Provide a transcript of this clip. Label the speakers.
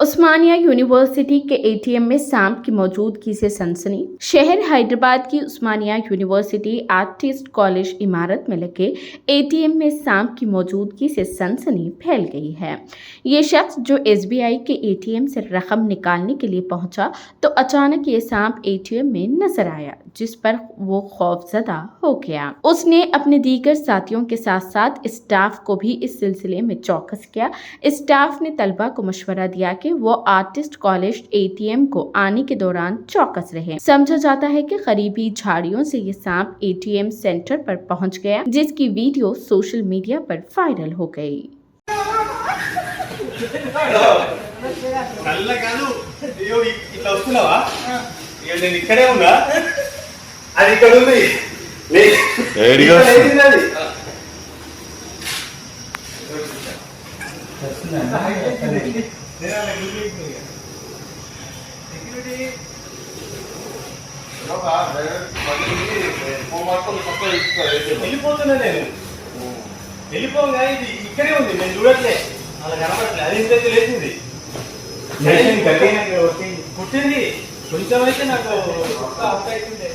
Speaker 1: उस्मानिया university के ATM में सांप की मौजूदगी से सनसनी। शहर हैदराबाद की उस्मानिया यूनिवर्सिटी आर्टिस्ट कॉलेज इमारत में लगे एटीएम में सांप की मौजूदगी से सनसनी फैल गई है। ये शख्स जो एसबीआई के एटीएम से रकम निकालने के लिए पहुंचा तो अचानक ये सांप एटीएम में नजर आया, जिस पर वो खौफजदा हो गया। उसने अपने दीगर साथियों के साथ साथ स्टाफ को भी इस सिलसिले में चौकस किया। स्टाफ ने तलबा को मशवरा दिया कि वो आर्टिस्ट कॉलेज एटीएम को आने के दौरान चौकस रहे। समझा जाता है कि करीबी झाड़ियों से ये सांप एटीएम सेंटर पर पहुंच गया, जिसकी वीडियो सोशल मीडिया पर वायरल हो गई।
Speaker 2: వెళ్ళిపోతున్నా నేను వెళ్ళిపోగా ఇది ఇక్కడే ఉంది, నేను చూడట్లే, అలా కనబడట్లే. అది ఇంత లేచింది పుట్టింది కొంచెం అయితే నాకు అవుతుండే.